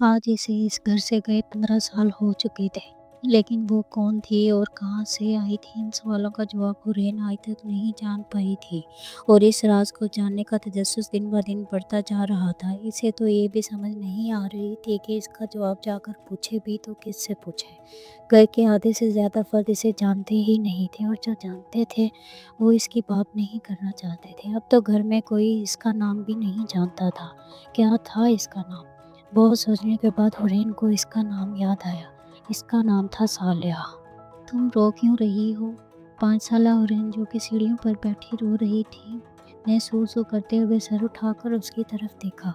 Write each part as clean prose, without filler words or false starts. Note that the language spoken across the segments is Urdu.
آج اسے اس گھر سے گئے 15 سال ہو چکے تھے، لیکن وہ کون تھی اور کہاں سے آئی تھی، ان سوالوں کا جواب حورین آج تک نہیں جان پائی تھی، اور اس راز کو جاننے کا تجسس دن بہ دن بڑھتا جا رہا تھا۔ اسے تو یہ بھی سمجھ نہیں آ رہی تھی کہ اس کا جواب جا کر پوچھے بھی تو کس سے پوچھے۔ گھر کے آدھے سے زیادہ فرد اسے جانتے ہی نہیں تھے، اور جو جانتے تھے وہ اس کی بات نہیں کرنا چاہتے تھے۔ اب تو گھر میں کوئی اس کا نام بھی نہیں جانتا تھا۔ کیا تھا اس کا نام؟ بہت سوچنے کے بعد حورین کو اس کا نام یاد آیا۔ اس کا نام تھا صالحہ۔ تم رو کیوں رہی ہو؟ 5 سالہ حورین جو کہ سیڑھیوں پر بیٹھی رو رہی تھی نے سو کرتے ہوئے سر اٹھا کر اس کی طرف دیکھا،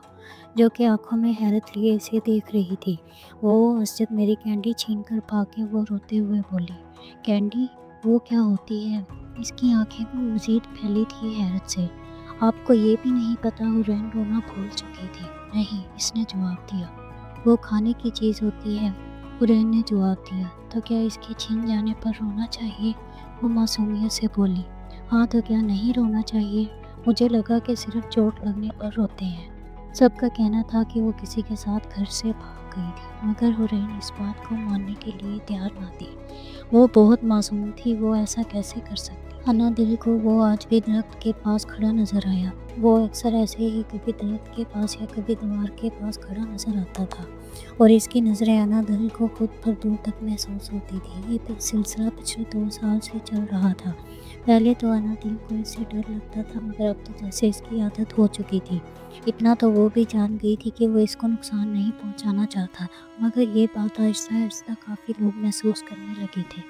جو کہ آنکھوں میں حیرت لیے اسے دیکھ رہی تھی۔ وہ اسجد میری کینڈی چھین کر بھاگے، وہ روتے ہوئے بولی، کینڈی وہ کیا ہوتی ہے؟ اس کی آنکھیں بھی مزید پھیلی تھی حیرت سے۔ آپ کو یہ بھی نہیں پتا؟ حورین رونا بھول چکی تھی۔ نہیں، اس نے جواب دیا، وہ کھانے کی چیز ہوتی ہے۔ حورین نے جواب دیا، تو کیا اس کے چھن جانے پر رونا چاہیے؟ وہ معصومیت سے بولی، ہاں تو کیا نہیں رونا چاہیے؟ مجھے لگا کہ صرف چوٹ لگنے پر روتے ہیں۔ سب کا کہنا تھا کہ وہ کسی کے ساتھ گھر سے بھاگ گئی تھی، مگر حورین اس بات کو ماننے کے لیے تیار نہ تھی۔ وہ بہت معصوم تھی، وہ ایسا کیسے کر سکتی؟ انا دل کو وہ آج بھی درخت کے پاس کھڑا نظر آیا۔ وہ اکثر ایسے ہی کبھی درخت کے پاس یا کبھی دیوار کے پاس کھڑا نظر آتا تھا، اور اس کی نظریں انا دل کو خود پر دور تک محسوس ہوتی تھی۔ یہ سلسلہ پچھلے 2 سال سے چل رہا تھا۔ پہلے تو انا دل کو اس سے ڈر لگتا تھا، مگر اب تو جیسے اس کی عادت ہو چکی تھی۔ اتنا تو وہ بھی جان گئی تھی کہ وہ اس کو نقصان نہیں پہنچانا چاہتا، مگر یہ بات آہستہ آہستہ کافی لوگ محسوس کرنے لگے تھے،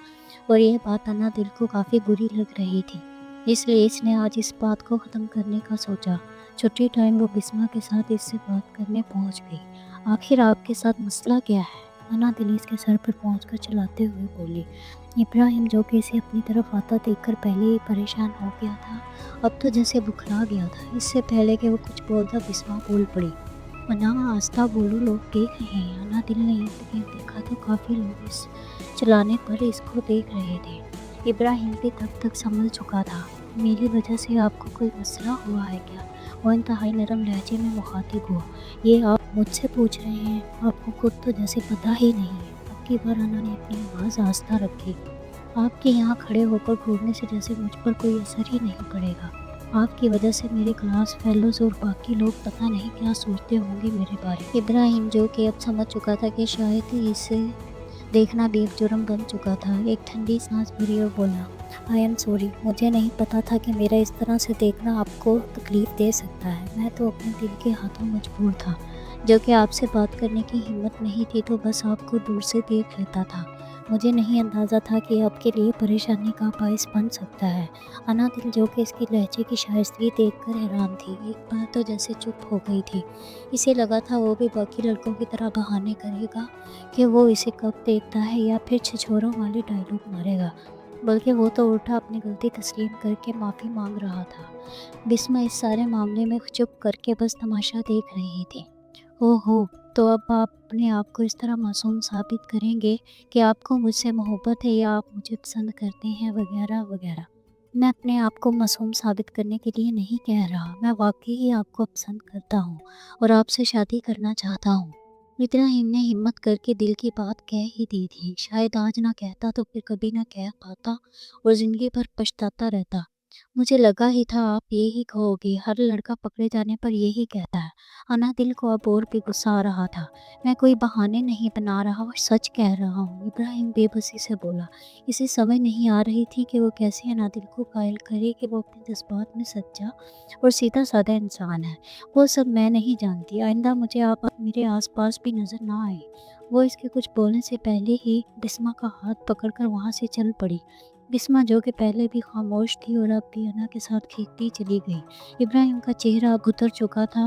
اور یہ بات انا دل کو کافی بری لگ رہی تھی۔ اس لیے اس نے آج اس بات کو ختم کرنے کا سوچا۔ چھٹی ٹائم وہ بسمہ کے ساتھ اس سے بات کرنے پہنچ گئی۔ آخر آپ کے ساتھ مسئلہ کیا ہے؟ انا دل اس کے سر پر پہنچ کر چلاتے ہوئے بولی۔ ابراہیم جو کہ اسے اپنی طرف آتا دیکھ کر پہلے ہی پریشان ہو گیا تھا، اب تو جیسے بکھلا گیا تھا۔ اس سے پہلے کہ وہ کچھ بولتا بسمہ بول پڑی، انا آہستہ بولو، لوگ دیکھ رہے ہیں۔ انا دل نے ارد گرد دیکھا تو کافی لوگ اس چلانے پر اس کو دیکھ رہے تھے۔ ابراہیم بھی تب تک سنبھل چکا تھا۔ میری وجہ سے آپ کو کوئی مسئلہ ہوا ہے کیا؟ وہ انتہائی نرم لہجے میں مخاطب ہوا۔ یہ آپ مجھ سے پوچھ رہے ہیں؟ آپ کو خود تو جیسے پتہ ہی نہیں ہے۔ اب کی بار انا نے اپنی آواز آہستہ رکھی، آپ کے یہاں کھڑے ہو کر گھورنے سے جیسے مجھ پر کوئی اثر ہی نہیں پڑے گا۔ آپ کی وجہ سے میرے کلاس فیلوز اور باقی لوگ پتہ نہیں کیا سوچتے ہوں گے میرے بارے میں۔ ابراہیم جو کہ اب سمجھ چکا تھا کہ شاید اسے دیکھنا بھی ایک جرم بن چکا تھا، ایک ٹھنڈی سانس بھری اور بولا، آئی ایم سوری، مجھے نہیں پتا تھا کہ میرا اس طرح سے دیکھنا آپ کو تکلیف دے سکتا ہے۔ میں تو اپنے دل کے ہاتھوں مجبور تھا، جو کہ آپ سے بات کرنے کی ہمت نہیں تھی تو بس آپ کو دور سے دیکھ لیتا تھا۔ مجھے نہیں اندازہ تھا کہ آپ کے لیے پریشانی کا باعث بن سکتا ہے۔ انا دل جو کہ اس کی لہجے کی شائستگی دیکھ کر حیران تھی، ایک بار تو جیسے چپ ہو گئی تھی۔ اسے لگا تھا وہ بھی باقی لڑکوں کی طرح بہانے کرے گا کہ وہ اسے کب دیکھتا ہے، یا پھر چھچوروں والے ڈائیلاگ مارے گا، بلکہ وہ تو الٹا اپنی غلطی تسلیم کر کے معافی مانگ رہا تھا۔ بسمہ اس سارے معاملے میں چپ کر کے بس تماشا دیکھ رہی تھی۔ اوہو، تو اب آپ اپنے آپ کو اس طرح معصوم ثابت کریں گے کہ آپ کو مجھ سے محبت ہے یا آپ مجھے پسند کرتے ہیں وغیرہ وغیرہ۔ میں اپنے آپ کو معصوم ثابت کرنے کے لیے نہیں کہہ رہا، میں واقعی آپ کو پسند کرتا ہوں اور آپ سے شادی کرنا چاہتا ہوں۔ ابراہیم نے ہمت کر کے دل کی بات کہہ ہی دی تھی، شاید آج نہ کہتا تو پھر کبھی نہ کہہ پاتا اور زندگی بھر پچھتاتا رہتا۔ مجھے لگا ہی تھا آپ یہی کہو گی، ہر لڑکا پکڑے جانے پر یہی کہتا ہے۔ انا دل کو اب اور بھی غصہ آ رہا تھا۔ میں کوئی بہانے نہیں بنا رہا اور سچ کہہ رہا ہوں، ابراہیم بے بسی سے بولا۔ اسے سمجھ نہیں آ رہی تھی کہ وہ کیسے انا دل کو قائل کرے کہ وہ اپنے جذبات میں سچا اور سیدھا سادہ انسان ہے۔ وہ سب میں نہیں جانتی، آئندہ مجھے آپ میرے آس پاس بھی نظر نہ آئے۔ وہ اس کے کچھ بولنے سے پہلے ہی بسمہ کا ہاتھ پکڑ کر وہاں سے چل پڑی۔ بسمہ جو کہ پہلے بھی خاموش تھی اور اب بھی انا کے ساتھ کھینچتی چلی گئی۔ ابراہیم کا چہرہ اب اتر چکا تھا،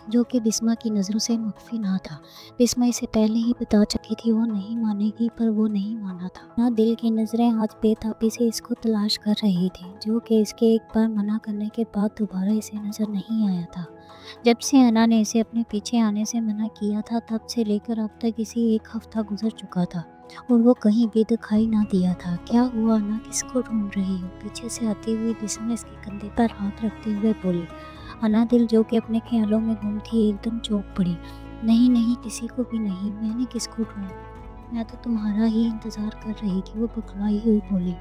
جو کہ بسمہ کی نظروں سے مخفی نہ تھا۔ بسمہ اسے پہلے ہی بتا چکی تھی وہ نہیں مانے گی، پر وہ نہیں مانا تھا۔ انا دل کی نظریں آج بے تابی سے اس کو تلاش کر رہی تھی، جو کہ اس کے ایک بار منع کرنے کے بعد دوبارہ اسے نظر نہیں آیا تھا۔ جب سے انا نے اسے اپنے پیچھے آنے سے منع کیا تھا، تب سے لے کر اب تک اسی 1 ہفتہ گزر چکا تھا اور وہ کہیں بھی دکھائی نہ دیا تھا۔ کیا ہوا انا، کس کو ڈھونڈ رہی ہو؟ پیچھے سے آتی ہوئی بسمہ اس کے کندھے پر ہاتھ رکھتے ہوئے بولی۔ انا دل جو کہ اپنے خیالوں میں گم تھی، ایک دم چونک پڑی۔ نہیں نہیں کسی کو بھی نہیں، میں نے کس کو ڈھونڈا، میں تو تمہارا ہی انتظار کر رہی تھی، وہ بکھلائی ہوئی بولی۔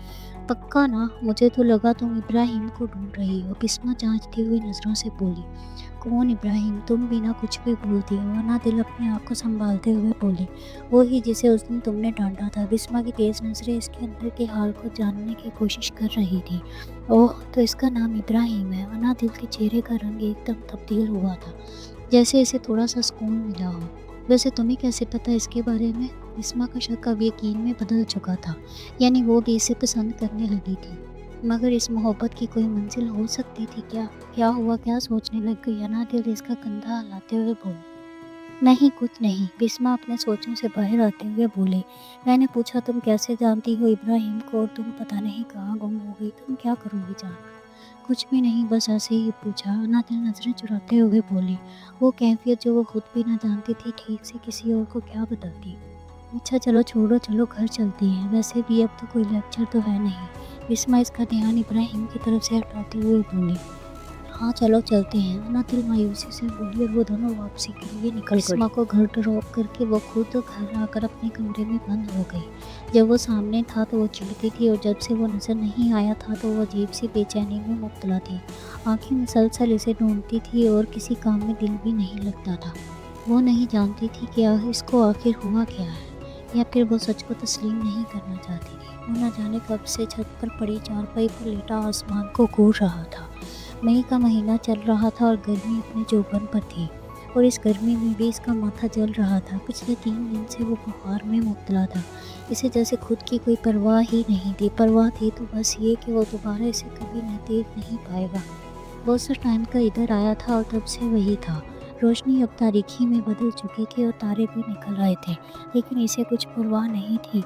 پکا نا؟ مجھے تو لگا تم ابراہیم کو ڈھونڈ رہی ہو، بسمہ جانچتی ہوئی نظروں سے بولی۔ کون ابراہیم؟ تم بنا کچھ بھی بولتی ہو، انا دل اپنے آپ کو سنبھالتے ہوئے بولی۔ وہی جسے اس دن تم نے ڈانٹا تھا۔ بسمہ کی تیز نظریں اس کے اندر کے حال کو جاننے کی کوشش کر رہی تھی۔ اوہ، تو اس کا نام ابراہیم ہے؟ انا دل کے چہرے کا رنگ ایک دم تبدیل ہوا تھا، جیسے اسے تھوڑا سا سکون ملا ہو۔ ویسے تمہیں کیسے پتا اس کے بارے میں؟ بسمہ کا شک اب یقین میں بدل چکا تھا، یعنی وہ بھی اسے پسند کرنے لگی تھی، مگر اس محبت کی کوئی منزل ہو سکتی تھی کیا؟ کیا ہوا؟ کیا سوچنے لگ گئی؟ انا دل اس کا کندھا ہلاتے ہوئے بولی۔ نہیں کچھ نہیں، بسمہ اپنے سوچوں سے باہر آتے ہوئے بولی۔ میں نے پوچھا تم کیسے جانتی ہو ابراہیم کو، اور تم پتہ نہیں کہاں گم ہو گئی، تم کیا کرو گی جان کر؟ کچھ بھی نہیں، بس ایسے ہی پوچھا، انا دل نظریں چراتے ہوئے بولی۔ وہ کیفیت جو وہ خود بھی نہ جانتی تھی، ٹھیک سے کسی اور کو کیا بتاتی۔ اچھا چلو چھوڑو، چلو گھر چلتے ہیں، ویسے بھی اب تو کوئی لیکچر تو ہے نہیں۔ بسمہ اس کا دھیان ابراہیم کی طرف سے ہٹاتے ہوئے بولی۔ ہاں چلو چلتے ہیں، انا دل مایوسی سے بولی، اور وہ دونوں واپسی کے لیے نکل پڑی۔ بسمہ کو گھر ڈراپ کر کے وہ خود گھر آ کر اپنے کمرے میں بند ہو گئی۔ جب وہ سامنے تھا تو وہ چڑھتی تھی، اور جب سے وہ نظر نہیں آیا تھا تو وہ عجیب سی بے چینی میں مبتلا تھی۔ آنکھیں مسلسل اسے ڈھونڈتی تھی اور کسی کام میں دل بھی نہیں لگتا تھا۔ وہ نہیں جانتی تھی کہ اس کو آخر ہوا کیا ہے، یا پھر وہ سچ کو تسلیم نہیں کرنا چاہتی تھی۔ وہ نہ جانے کب سے چھت پر پڑی چارپائی پر لیٹا آسمان کو گھور رہا تھا۔ مئی کا مہینہ چل رہا تھا اور گرمی اپنے جوبن پر تھی، اور اس گرمی میں بھی اس کا ماتھا جل رہا تھا۔ پچھلے 3 دن سے وہ بخار میں مبتلا تھا، اسے جیسے خود کی کوئی پرواہ ہی نہیں تھی۔ پرواہ تھی تو بس یہ کہ وہ دوبارہ اسے کبھی دیکھ نہیں پائے گا۔ بہت سا ٹائم کا ادھر آیا تھا اور تب سے وہی تھا۔ روشنی اب تاریکی میں بدل چکی تھی اور تارے بھی نکل آئے تھے، لیکن اسے کچھ پرواہ نہیں تھی،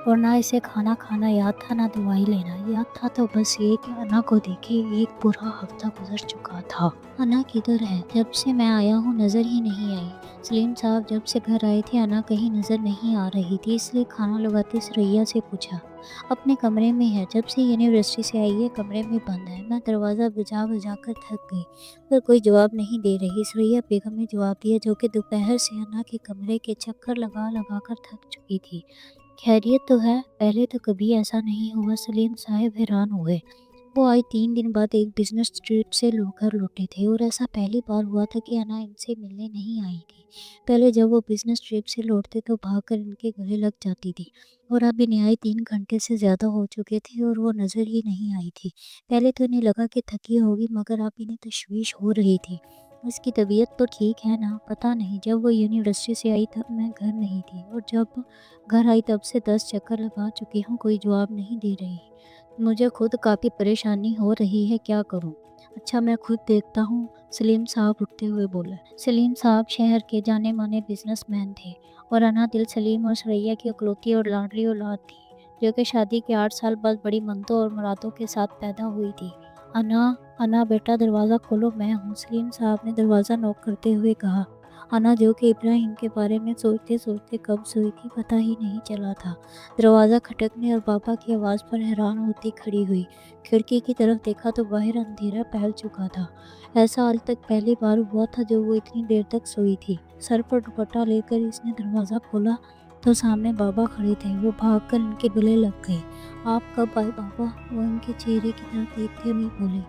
اور نہ اسے کھانا کھانا یاد تھا، نہ دوائی لینا یاد تھا، تو بس یہ کہ انا کو دیکھے ایک پورا ہفتہ گزر چکا تھا۔ انا کدھر ہے؟ جب سے میں آیا ہوں نظر ہی نہیں آئی۔ سلیم صاحب جب سے گھر آئے تھے انا کہیں نظر نہیں آ رہی تھی، اس لیے کھانا لگاتے ثریا سے پوچھا۔ اپنے کمرے میں ہے، جب سے یونیورسٹی سے آئی ہے کمرے میں بند ہے۔ میں دروازہ بجا بجا کر تھک گئی، پر کوئی جواب نہیں دے رہی۔ ثریا بیگم نے جواب دیا، جو کہ دوپہر سے انا کے کمرے کے چکر لگا لگا کر تھک چکی تھی۔ خیریت تو ہے؟ پہلے تو کبھی ایسا نہیں ہوا۔ سلیم صاحب حیران ہوئے۔ وہ آج 3 دن بعد ایک بزنس ٹرپ سے گھر لوٹے تھے، اور ایسا پہلی بار ہوا تھا کہ انا ان سے ملنے نہیں آئی تھی۔ پہلے جب وہ بزنس ٹرپ سے لوٹتے تو بھاگ کر ان کے گلے لگ جاتی تھی، اور اب انہیں آئے 3 گھنٹے سے زیادہ ہو چکے تھے اور وہ نظر ہی نہیں آئی تھی۔ پہلے تو انہیں لگا کہ تھکی ہوگی، مگر اب انہیں تشویش ہو رہی تھی۔ اس کی طبیعت تو ٹھیک ہے نا؟ پتہ نہیں، جب وہ یونیورسٹی سے آئی تب میں گھر نہیں تھی، اور جب گھر آئی تب سے 10 چکر لگا چکی ہوں، کوئی جواب نہیں دے رہی۔ مجھے خود کافی پریشانی ہو رہی ہے، کیا کروں؟ اچھا میں خود دیکھتا ہوں، سلیم صاحب اٹھتے ہوئے بولا۔ سلیم صاحب شہر کے جانے مانے بزنس مین تھے، اور انا دل سلیم اور ثریا کی اکلوتی اور لاڈلی اولاد تھی، جو کہ شادی کے 8 سال بعد بڑی منتوں اور مرادوں کے ساتھ پیدا ہوئی تھی۔ انا بیٹا دروازہ کھولو، میں ہوں، سلیم صاحب نے دروازہ نوک کرتے ہوئے کہا۔ انا جو کہ ابراہیم کے بارے میں سوچتے سوچتے کب سوئی تھی پتہ ہی نہیں چلا تھا، دروازہ کھٹکنے اور پاپا کی آواز پر حیران ہوتی کھڑی ہوئی۔ کھڑکی کی طرف دیکھا تو باہر اندھیرا پھیل چکا تھا۔ ایسا آج تک پہلی بار ہوا تھا جو وہ اتنی دیر تک سوئی تھی۔ سر پر دوپٹہ لے کر اس نے دروازہ کھولا تو سامنے بابا کھڑے تھے۔ وہ بھاگ کر ان کے گلے لگ گئی۔ آپ کب آئے بابا؟ وہ ان کے چہرے کی طرف دیکھتے ہوئے بولے۔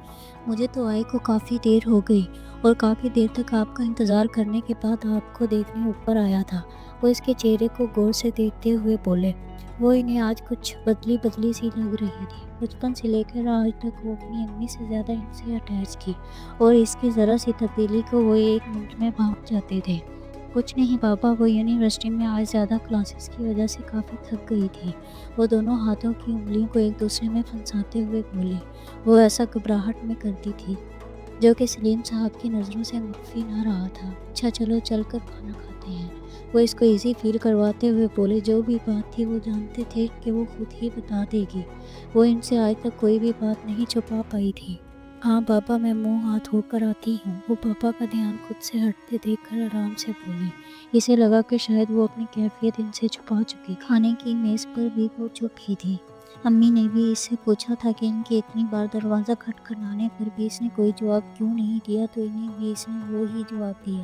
مجھے تو آئے کو کافی دیر ہو گئی، اور کافی دیر تک آپ کا انتظار کرنے کے بعد آپ کو دیکھنے اوپر آیا تھا۔ وہ اس کے چہرے کو غور سے دیکھتے ہوئے بولے۔ وہ انہیں آج کچھ بدلی سی لگ رہی تھی۔ بچپن سے لے کر آج تک وہ اپنی امی سے زیادہ ان سے اٹیچ تھی، اور اس کی ذرا سی تبدیلی کو وہ 1 منٹ میں بھانپ جاتے تھے۔ کچھ نہیں بابا، وہ یونیورسٹی میں آج زیادہ کلاسز کی وجہ سے کافی تھک گئی تھی۔ وہ دونوں ہاتھوں کی انگلیوں کو ایک دوسرے میں پھنساتے ہوئے بولی۔ وہ ایسا گھبراہٹ میں کرتی تھی جو کہ سلیم صاحب کی نظروں سے مخفی نہ رہا تھا۔ اچھا چلو چل کر کھانا کھاتے ہیں، وہ اس کو ایزی فیل کرواتے ہوئے بولے۔ جو بھی بات تھی وہ جانتے تھے کہ وہ خود ہی بتا دے گی، وہ ان سے آج تک کوئی بھی بات نہیں چھپا پائی تھی۔ ہاں بابا، میں منہ ہاتھ ہو کر آتی ہوں، وہ پاپا کا دھیان خود سے ہٹتے دیکھ کر آرام سے بولی۔ اسے لگا کہ شاید وہ اپنی کیفیت ان سے چھپا چکی۔ کھانے کی میز پر بھی وہ چپ ہی تھی۔ امی نے بھی اس سے پوچھا تھا کہ ان کے اتنی بار دروازہ کھٹکھٹانے پر بھی اس نے کوئی جواب کیوں نہیں دیا، تو انہیں بھی اس نے وہی جواب دیا،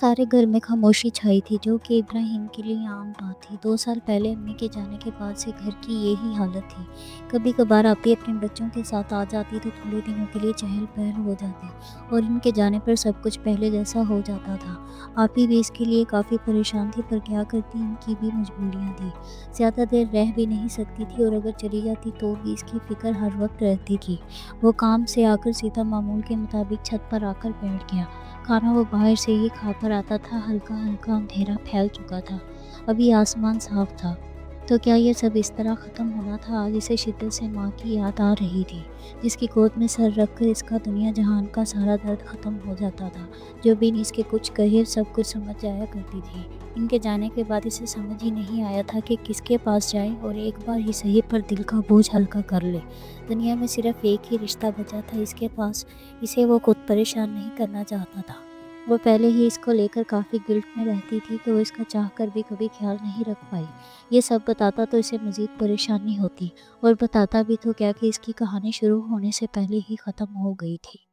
سارے گھر میں خاموشی چھائی تھی، جو کہ ابراہیم کے لیے عام بات تھی۔ 2 سال پہلے امی کے جانے کے بعد سے گھر کی یہی حالت تھی۔ کبھی کبھار آپی اپنے بچوں کے ساتھ آ جاتی تو تھوڑے دنوں کے لیے چہل پہل ہو جاتی، اور ان کے جانے پر سب کچھ پہلے جیسا ہو جاتا تھا۔ آپی بھی اس کے لیے کافی پریشان تھی، پر کیا کرتی، ان کی بھی مجبوریاں تھیں۔ زیادہ دیر رہ بھی نہیں سکتی تھی، اور اگر چلی جاتی تو بھی اس کی فکر ہر وقت رہتی تھی۔ وہ کام سے آ کر سیدھا معمول کے مطابق چھت پر آ کر بیٹھ گیا۔ کھانا وہ باہر سے ہی کھا کر آتا تھا۔ ہلکا ہلکا اندھیرا پھیل چکا تھا، ابھی آسمان صاف تھا۔ تو کیا یہ سب اس طرح ختم ہونا تھا؟ آج اسے شدت سے ماں کی یاد آ رہی تھی، جس کی گود میں سر رکھ کر اس کا دنیا جہان کا سارا درد ختم ہو جاتا تھا۔ جو بھی اس کے کچھ کہے سب کچھ سمجھ جایا کرتی تھی۔ ان کے جانے کے بعد اسے سمجھ ہی نہیں آیا تھا کہ کس کے پاس جائے اور ایک بار ہی صحیح پر دل کا بوجھ ہلکا کر لے۔ دنیا میں صرف ایک ہی رشتہ بچا تھا اس کے پاس، اسے وہ خود پریشان نہیں کرنا چاہتا تھا۔ وہ پہلے ہی اس کو لے کر کافی گلٹ میں رہتی تھی کہ وہ اس کا چاہ کر بھی کبھی خیال نہیں رکھ پائی۔ یہ سب بتاتا تو اسے مزید پریشانی ہوتی، اور بتاتا بھی تو کیا کہ اس کی کہانی شروع ہونے سے پہلے ہی ختم ہو گئی تھی۔